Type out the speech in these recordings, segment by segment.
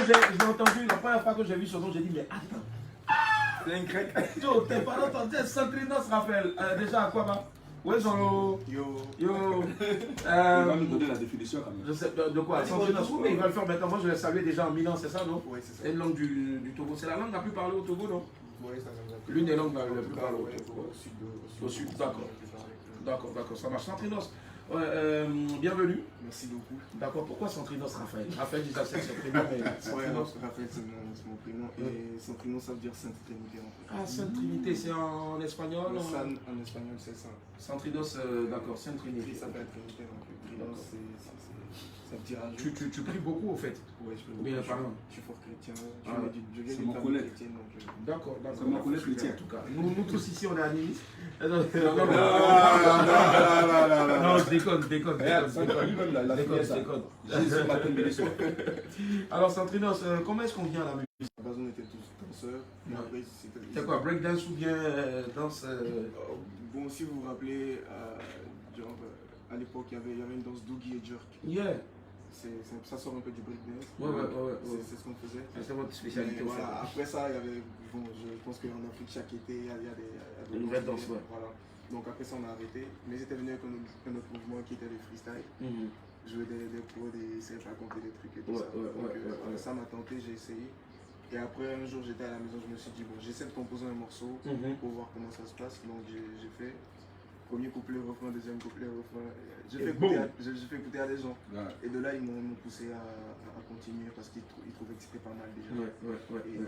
je l'ai entendu, la première fois que j'ai vu son nom, j'ai dit, mais attends. C'est un grec. Yo, t'es pas entendu, Centrinos Raphaël. Déjà à quoi va? Ouais, genre. Yo. Yo. Il va nous donner la définition quand même. Je sais de quoi? Centrinos, oui, mais il va le faire maintenant. Moi, je l'ai salué déjà en Milan, c'est ça, non? Oui, c'est ça. C'est une langue du Togo. C'est la langue la plus parlée au Togo, non? Oui, ça me va. L'une des langues les plus parlées au Togo. Au sud, d'accord. D'accord, ça marche. Centrinos, bienvenue. Merci beaucoup. D'accord, pourquoi Centrinos Raphaël? Raphaël Isaac, c'est son prénom, mais Ouais, Centrinos. Raphaël, c'est mon prénom. Et son prénom, ça veut dire Sainte Trinité en fait. Ah, Sainte Trinité, c'est en espagnol? En espagnol, c'est ça. Centrinos, d'accord, Sainte Trinité. Ça s'appelle Trinité, donc prénom, ça veut dire Tu pries beaucoup, au fait? Oui, je prie Bien, beaucoup. pardon. Je suis fort chrétien. Ah, Je viens c'est d'une mon famille collègue. chrétienne. D'accord, C'est mon collègue chrétien. En tout cas, nous tous ici, on est animistes. Non, Non, je déconne. Regarde, ça lui-même la Déconne. Jésus matin, midi, soir. Alors, Centrinos, comment est-ce qu'on vient à la musique? À la base, on était tous danseurs. Mais après, c'était. C'est quoi, breakdance ou bien danse Bon, si vous vous rappelez, genre, à l'époque, il y avait une danse Doogie et Jerk. Yeah. Ça sort un peu du breakdance. Ouais. C'est ce qu'on faisait. C'est votre spécialité. Mais voilà, après ça, il y avait, bon, je pense qu'en Afrique, chaque été, il y a des nouvelles danses. Ouais. Voilà. Donc après ça, on a arrêté. Mais ils étaient venus avec un autre mouvement qui était le freestyle. Jouer des pros, des essais, raconter des trucs et tout ça. Donc ça m'a tenté, j'ai essayé. Et après, un jour, j'étais à la maison, je me suis dit, bon, j'essaie de composer un morceau pour voir comment ça se passe. Donc j'ai fait premier couplet, refrain, deuxième couplet, refrain. J'ai fait écouter à des gens. Ouais. Et de là, ils m'ont poussé à continuer parce qu'ils trouvaient que c'était pas mal déjà. Et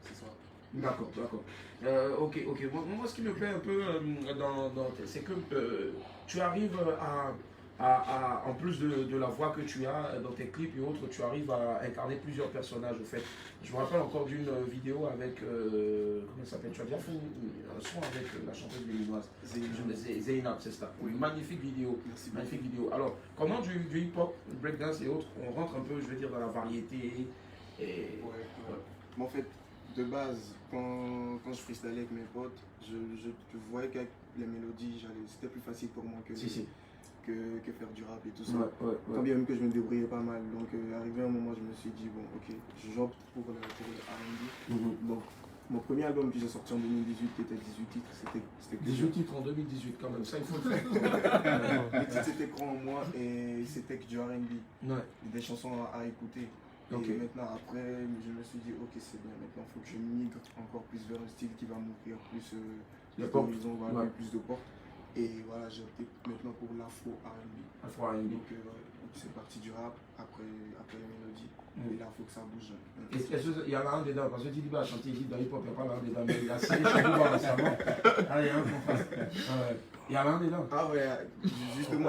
c'est ça. D'accord. Ok. Moi, ce qui me plaît un peu c'est que tu arrives en plus de la voix que tu as dans tes clips et autres, tu arrives à incarner plusieurs personnages au fait. Je me rappelle encore d'une vidéo avec, comment ça s'appelle, tu as déjà fait un son avec la chanteuse béninoise Zeynab, c'est ça. Oui. Magnifique vidéo. Merci. Magnifique vidéo. Alors, comment du hip-hop, breakdance et autres, on rentre un peu, je veux dire, dans la variété et... Mais en fait, de base, quand je freestylais avec mes potes, je voyais qu'avec les mélodies, c'était plus facile pour moi que faire du rap et tout ça. Quand bien même que je me débrouillais pas mal. Donc arrivé un moment, je me suis dit, bon ok, j'opte pour le R&B. Donc mon premier album que j'ai sorti en 2018, qui était 18 titres, c'était 18 titres en 2018 quand même, ça il faut le faire. Les titres c'était grand en moi et c'était que du R&B. Des chansons à écouter. Et maintenant après, je me suis dit, ok c'est bien, maintenant il faut que je migre encore plus vers un style qui va m'ouvrir plus d'horizons, plus de portes. Et voilà, j'ai opté maintenant pour l'afro R&B. Afro R&B. Donc c'est parti du rap, après les mélodies. Et là, il faut que ça bouge. Est-ce qu'il y en a un dedans? Parce que tu dis, bah, chanter ici dans hip-hop, il n'y a pas là dedans, mais il y a 6 chevaux récemment. Ah, il y a un qu'on fasse. Il y en a un dedans. Ah ouais, justement.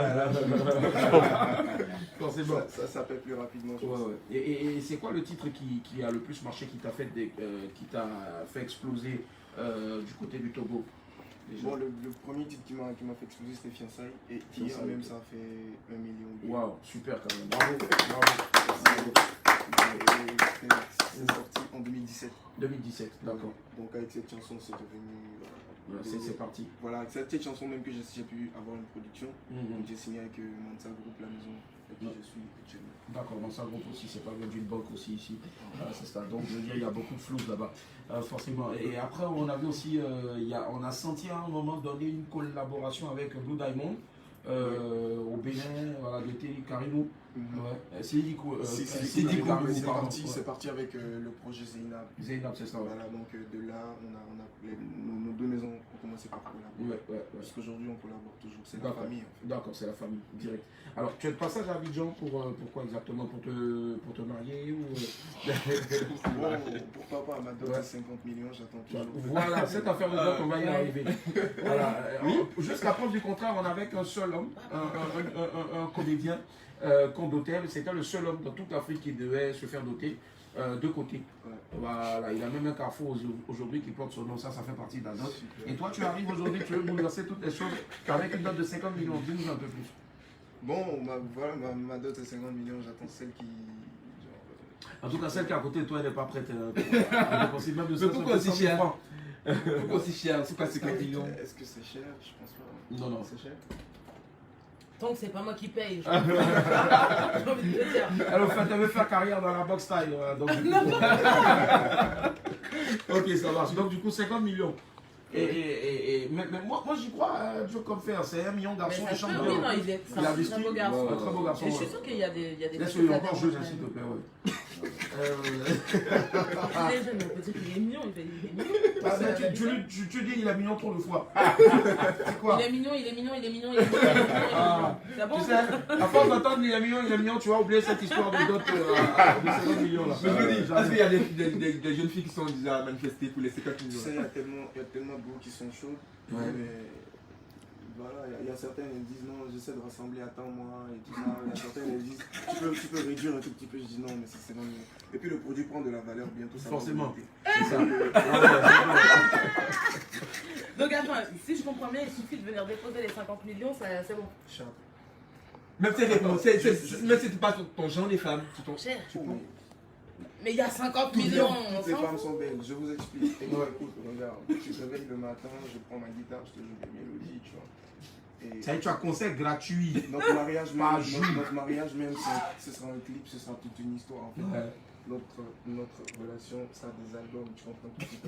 C'est bon. Ça fait plus rapidement, je pense. Et c'est quoi le titre qui a le plus marché, qui t'a fait exploser du côté du Togo? Bon, le premier titre qui m'a fait exploser, c'était Fiançailles. Et hier même, ça a fait 1 million. Waouh, super quand même. Bravo. C'est sorti en 2017. 2017, d'accord. Donc avec cette chanson, c'est devenu... c'est parti. Voilà, avec cette chanson même que j'ai pu avoir une production. Donc j'ai signé avec Mansa Group, la maison. Et puis je suis actuellement. D'accord, Mansa Group aussi, c'est pas loin d'une banque aussi ici. C'est ça. Donc je veux dire, il y a beaucoup de flou là-bas, forcément. Et après, on a vu aussi, on a senti à un moment donné une collaboration avec Blue Diamond. Au Bénin, voilà, de Télé Karimou. C'est parti avec le projet Zeynab. Zeynab, c'est ça. Voilà, donc de là, nos deux maisons ont commencé par collaborer. Parce qu'aujourd'hui, on collabore toujours. C'est la famille. En fait. D'accord, c'est la famille, direct. Alors, tu es de passage à Abidjan pourquoi exactement? Pour te marier ou... Bon, pourquoi pas, ma dot c'est 50 millions, j'attends toujours. Voilà, cette affaire de dot, on va y arriver. Voilà. Jusqu'à preuve du contraire, on avait qu'un seul homme, un comédien, qu'on dotait. C'était le seul homme dans toute l'Afrique qui devait se faire doter de côté. Voilà, il a même un carrefour aujourd'hui qui porte son nom, ça fait partie de la dot. Et toi, tu arrives aujourd'hui, tu veux bouleverser toutes les choses qu'avec une dot de 50 millions, dis-nous un peu plus. Bon, voilà, ma dot est 50 millions, j'attends celle qui... En tout cas, celle qui est à côté de toi, elle n'est pas prête. Même de pourquoi aussi cher? Pourquoi aussi cher? C'est pas 50 millions? Est-ce que c'est cher? Je pense pas. Non. C'est cher? Tant que c'est pas moi qui paye. J'ai envie de te dire. Alors, en fait, elle veut faire carrière dans la boxe taille. Donc, du coup... Ok, ça marche. Donc, du coup, 50 millions. Mais moi j'y crois, Dieu comme faire, c'est un million de garçons qui chantent bien. Oui, non, il est un beau garçon. Un très beau garçon. Et je suis sûr qu'il y a des laisse-le encore jouer, s'il te plaît, ouais. Il est jeune, on peut dire qu'il est mignon, il est mignon. Tu dis il est mignon trop de fois. C'est quoi? Il est mignon. C'est bon? Tu sais, à force d'entendre il est mignon, tu vas oublier cette histoire de dot de 50 millions là. Est-ce qu'il y a des jeunes filles qui sont déjà manifestées pour les 50 millions? Tu sais, il y a tellement de go qui sont chauds. Ouais. Mais voilà, il y a certaines qui disent non, j'essaie de rassembler à temps moi et tout ça. Il y a certaines qui disent tu peux réduire un tout petit peu. Je dis non, mais c'est non. Et puis le produit prend de la valeur bientôt. Ça forcément. C'est ça. Donc attends, si je comprends bien, il suffit de venir déposer les 50 millions, c'est bon. Même si c'est pas ton genre des femmes, c'est ton cher. Mais il y a 50 millions. Toutes les femmes sont belles, je vous explique. Écoute, regarde, je me réveille le matin, je prends ma guitare, je te joue des mélodies, tu vois. Ça y est, tu as concert gratuit. Notre mariage même, ce sera un clip, ce sera toute une histoire en fait. Ouais. Notre relation, ça a des albums, tu comprends tout de suite.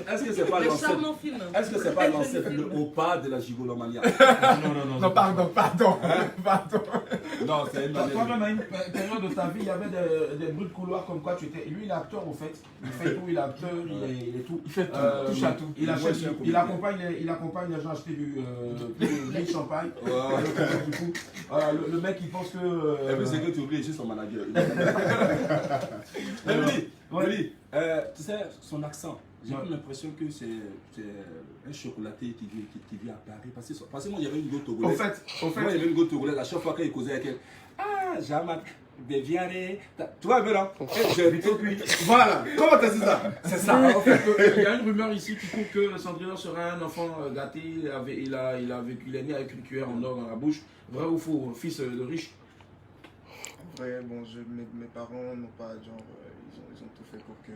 Est-ce que c'est pas l'ancêtre le Opa de la gigolomania? Non, pardon. Non, c'est une manière. Toi-même, à une période de ta vie, il y avait des bruits de couloir comme quoi tu étais. Lui, il est acteur au fait. Il fait tout, il est acteur, il est tout. Il fait tout, touche à tout. Il accompagne les gens à acheter du champagne. Du coup, le mec, il pense que. C'est que tu oublies juste son manager. Oui, tu sais, son accent, j'ai l'impression que c'est un chocolaté qui vit à Paris. Parce que moi, il y avait une go togolaise. Moi, il y avait une go togolaise. À chaque fois qu'il causait avec elle, Jamak, Beviare. Tu vois, là. Voilà, comment t'as dit ça? C'est ça. En fait, il y a une rumeur ici qui trouve que Cendrillon serait un enfant gâté. Il a vécu, il est né avec une cuillère en or dans la bouche. Vrai ou faux, fils de riche? Ouais, bon, mes parents n'ont pas, genre, ils ont tout fait pour que...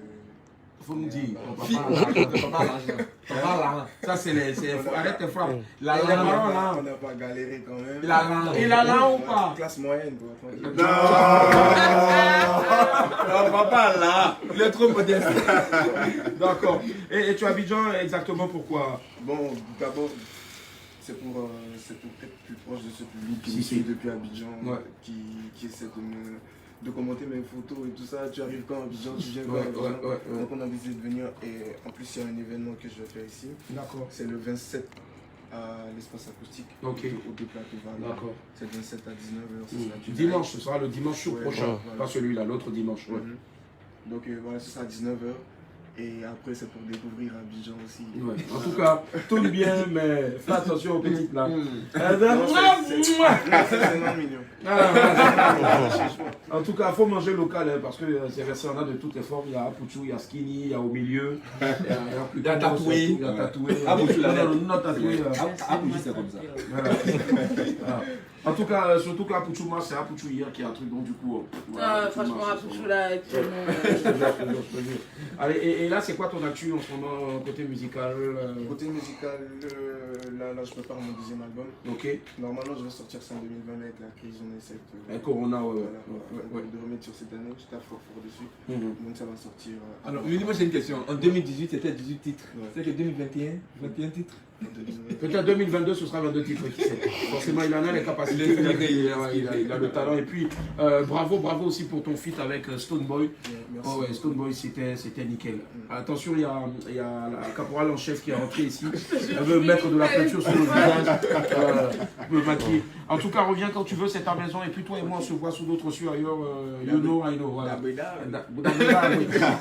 Faut nous dire, papa, ça c'est les... Arrête tes frappes. On n'a pas galéré quand même. Il a là ou pas? Classe moyenne, quoi. Non, papa là, il est trop modeste. D'accord. Et tu es à Abidjan exactement pourquoi? Bon, d'abord... C'est pour être plus proche de ce public qui me suit depuis Abidjan, qui essaie de commenter mes photos et tout ça. Tu arrives quand à Abidjan, tu viens quand Abidjan. Donc on a décidé de venir et en plus il y a un événement que je vais faire ici. D'accord. C'est le 27 à l'espace acoustique au deux plateaux. D'accord. C'est le 27 à 19h. Dimanche, ce sera le dimanche prochain, pas celui-là, l'autre dimanche. Donc voilà, ce sera à 19h. Et après, c'est pour découvrir Abidjan aussi. Ouais. En tout cas, tourne bien, mais fais attention aux petites là. C'est non mignon. En tout cas, il faut manger local hein, parce que ces restaurants de toutes les formes. Il y a Apuchou, il y a Skinny, il y a au milieu. Il y a tatoué. Il y a tatoué. Non, tatoué. Apuchou, c'est comme ça. En tout cas, surtout qu'Apuchou, moi, c'est Apuchou hier qui a un truc, donc du coup. Franchement, Apuchou là, actuellement. Allez, et là, c'est quoi ton actu en ce moment, côté musical? Côté musical, là, je prépare mon deuxième album. Ok. Normalement, je vais sortir ça en 2020, mais avec la crise, on essaie de remettre sur cette année. J'étais fort dessus. Donc, ça va sortir. Alors, moi, j'ai une question. En 2018, c'était 18 titres. C'est que 2021, 21 titres. Peut-être 2022, ce sera 22 titres, qui sait. Forcément, il en a les capacités, il a le talent. Et puis, bravo aussi pour ton feat avec Stoneboy. Oh ouais, Stoneboy, c'était nickel. Attention, il y a la caporale en chef qui est rentrée ici. Elle veut mettre de la peinture sur le visage. En tout cas, reviens quand tu veux, c'est ta maison. Et puis toi et moi, on se voit sous d'autres cieux ailleurs. You know, I know. Voilà.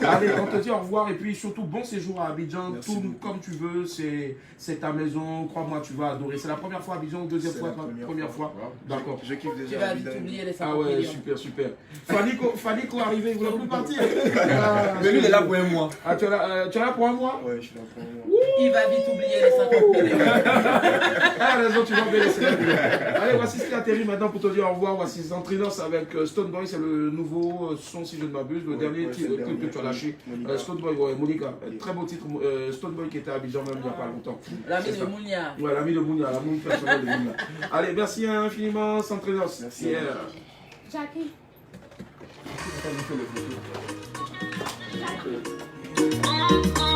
Allez, on te dit au revoir. Et puis surtout, bon séjour à Abidjan. Tout comme tu veux, c'est ta maison. Crois-moi, tu vas adorer. C'est la première fois à Abidjan ou deuxième fois? Première fois. D'accord. Je kiffe déjà. Tu vas vite oublier les 50 Ah ouais, super. Fanico est arrivé, il voulait plus partir. Mais lui, il est là pour un mois. Ah, tu es là pour un mois? Ouais, je suis là pour un mois. Il va vite oublier les 50 millions. Ah, raison, tu vas oublier les 50 millions. Allez, voici ce qui atterrit maintenant pour te dire au revoir. Voici Entrinos avec Stoneboy, c'est le nouveau son, si je ne m'abuse, le dernier titre que tu as lâché. Stoneboy, Monica. Très beau titre. Stoneboy qui était à Abidjan même il n'y a pas longtemps. L'ami de Mounia. Ouais, l'ami de Mounia, l'ami personnel de Mounia. Allez, merci infiniment, Centrenos. Merci. Jackie. Jackie.